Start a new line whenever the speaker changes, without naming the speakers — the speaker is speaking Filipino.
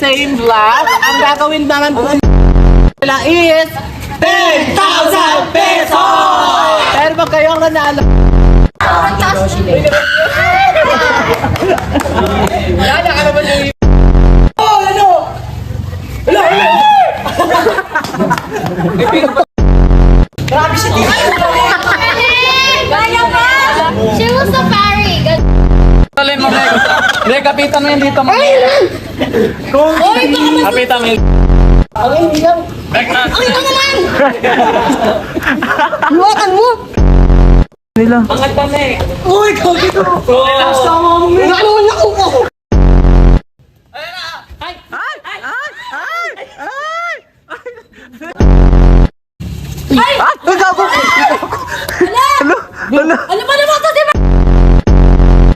same vlog. Ang gagawin naman po nila is 10,000 pesos! Pero pag kayo ang nanalo, Yana ka naman yung... Oh, ano? Wala! Grabe siya dito!
Kaya ba? She was so parry.
Talin mo, Meg. Hindi, kapitan mo yan dito, Meg. Kapitan mo yan. Meg na.
Ay, ito naman! Luwakan mo!
Ang ganda, Meg.
Uy, kagi to!
Last song